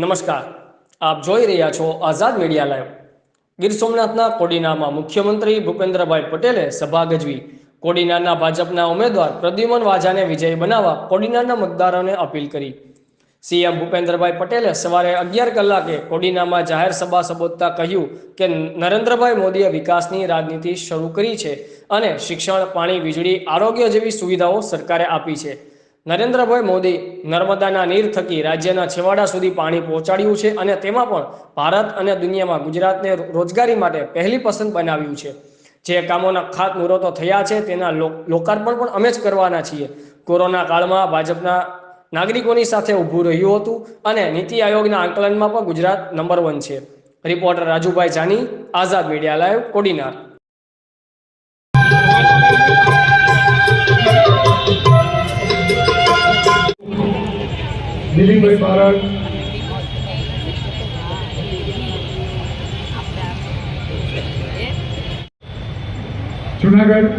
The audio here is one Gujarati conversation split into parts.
નમસ્કાર, આપ જોઈ રહ્યા છો આઝાદ મીડિયા લાઈવ। ગીર સોમનાથના કોડીનારમાં મુખ્યમંત્રી ભૂપેન્દ્રભાઈ પટેલે સભા ગજવી। કોડીનારના ભાજપના ઉમેદવાર પ્રદ્યુમન વાજાને વિજયી બનાવવા કોડીનારના મતદારોને અપીલ કરી। સીએમ ભૂપેન્દ્રભાઈ પટેલે સવારે 11 કલાકે કોડીનામાં જાહેર સભા સંબોધતા કહ્યું કે નરેન્દ્રભાઈ મોદીએ વિકાસની રાજનીતિ શરૂ કરી છે અને શિક્ષણ, પાણી, વીજળી, આરોગ્ય જેવી સુવિધાઓ સરકારે આપી છે। નરેન્દ્રભાઈ મોદી નર્મદાના નીર થકી રાજ્યના છેવાડા સુધી પાણી પહોંચાડ્યું છે અને તેમાં પણ ભારત અને દુનિયામાં ગુજરાતને રોજગારી માટે પહેલી પસંદ બનાવ્યું છે। જે કામોના ખાતમુહૂર્તો થયા છે તેના લોકાર્પણ પણ અમે જ કરવાના છીએ। કોરોના કાળમાં ભાજપના નાગરિકોની સાથે ઊભું રહ્યું હતું અને નીતિ આયોગના આંકલનમાં પણ ગુજરાત નંબર 1 છે। રિપોર્ટર રાજુભાઈ જાની, આઝાદ મીડિયા લાઈવ, કોડીનાર। દિલીપભાઈ બારડ, જુનાગઢ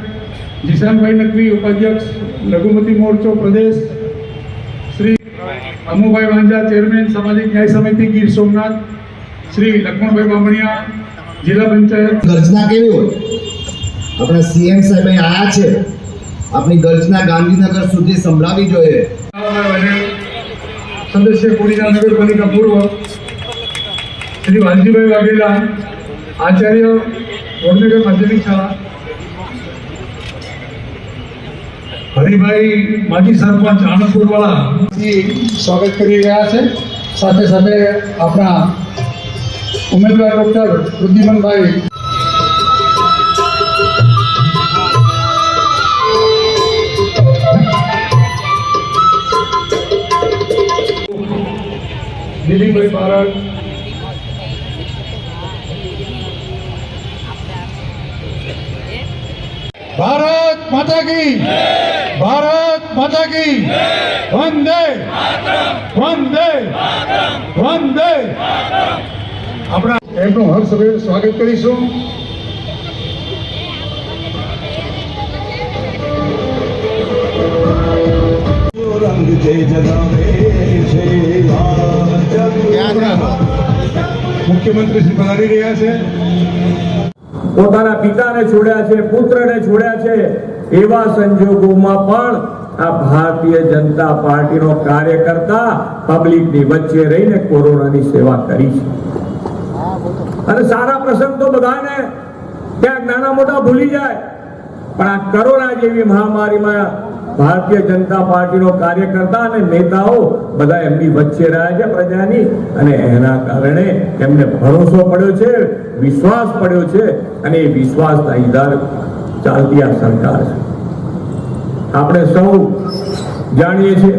જીશાનભાઈ નકવી, ઉપાધ્યક્ષ લઘુમતી મોરચો પ્રદેશ, શ્રી અમુભાઈ વાંજા, ચેરમેન સામાજિક ન્યાય સમિતિ ગીર સોમનાથ, શ્રી લક્ષ્મણભાઈ બામણિયા, જિલ્લા પંચાયત। ગર્જના કેવી હોય? આપણા સીએમ સાહેબ આયા છે, આપણી ગર્જના ગાંધીનગર સુધી સંભળાવી જોઈએ। સદસ્ય કોડીના નગરપાલિકા પૂર્વ શ્રી વાલજીભાઈ વાઘેલા, આચાર્ય વડનગર માધ્યમિક શાળા, હરિભાઈ માજી સરપંચ આણંદપુર વાળા સ્વાગત કરી રહ્યા છે। સાથે સાથે આપણા ઉમેદવાર ડોક્ટર પ્રદ્યુમનભાઈ દિલીપભાઈ બારડ, ભારત માતા કી, ભારત માતા કી, વંદે વંદે વંદે। આપણા એમનું હર્ષભેર સ્વાગત કરીશું। મુખ્યમંત્રી શ્રી પધારી રહ્યા છે। પોતાના પિતાને છોડ્યા છે, પુત્રને છોડ્યા છે, એવા સંજોગોમાં પણ આ ભારતીય જનતા પાર્ટીનો કાર્યકર્તા પબ્લિકની વચ્ચે રહીને કોરોનાની સેવા કરી છે। અને સારા પ્રસંગ તો બધાને ક્યાંક નાના મોટા ભૂલી જાય, પણ આ કોરોના જેવી મહામારીમાં ભારતીય જનતા પાર્ટીનો કાર્યકર્તા અને નેતાઓ બધા એમની વચ્ચે રહ્યા છે પ્રજાની, અને એના કારણે એમને ભરોસો પડ્યો છે, વિશ્વાસ પડ્યો છે, અને એ વિશ્વાસના આધારે ચાલતી આ સરકાર છે। આપણે સૌ જાણીએ છીએ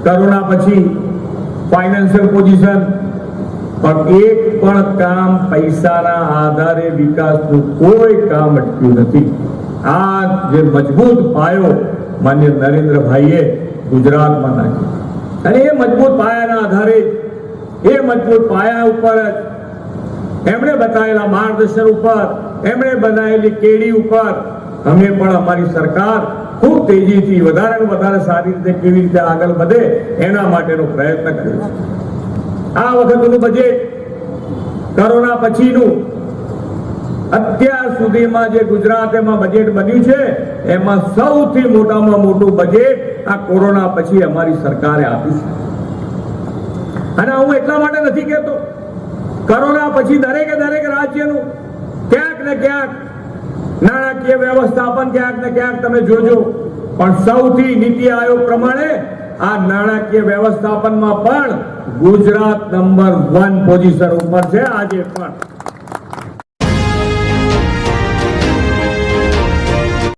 કોરોના પછી ફાઇનાન્શિયલ પોઝિશન, પણ એક પણ કામ પૈસાના આધારે વિકાસનું કોઈ કામ અટક્યું નથી। આ જે મજબૂત પાયો માન્ય નરેન્દ્રભાઈએ ગુજરાતમાં નાખ્યો, અને એ મજબૂત પાયાના આધારે, એ મજબૂત પાયા ઉપર એમણે બતાવેલા માર્ગદર્શન ઉપર, એમણે બનાવેલી કેડી ઉપર અમે પણ અમારી સરકાર ખૂબ તેજીથી વધારે ને વધારે સારી રીતે કેવી રીતે આગળ વધે એના માટેનો પ્રયત્ન કર્યો છે। આ વખતનું બજેટ કોરોના પછીનું અત્યાર સુધીમાં જે ગુજરાતમાં બજેટ બન્યું છે એમાં સૌથી મોટામાં મોટું બજેટ આ કોરોના પછી અમારી સરકારે આપ્યું છે। અને હું એટલા માટે નથી કહેતો, કોરોના પછી દરેકે દરેક રાજ્યનું ક્યાંક ને ક્યાંક નાણાકીય વ્યવસ્થાપન ક્યાંક ને ક્યાંક તમે જોજો, પણ સૌથી નીતિ આયોગ પ્રમાણે આ નાણાકીય વ્યવસ્થાપનમાં પણ ગુજરાત નંબર 1 પોઝિશન ઉપર છે આજે પણ।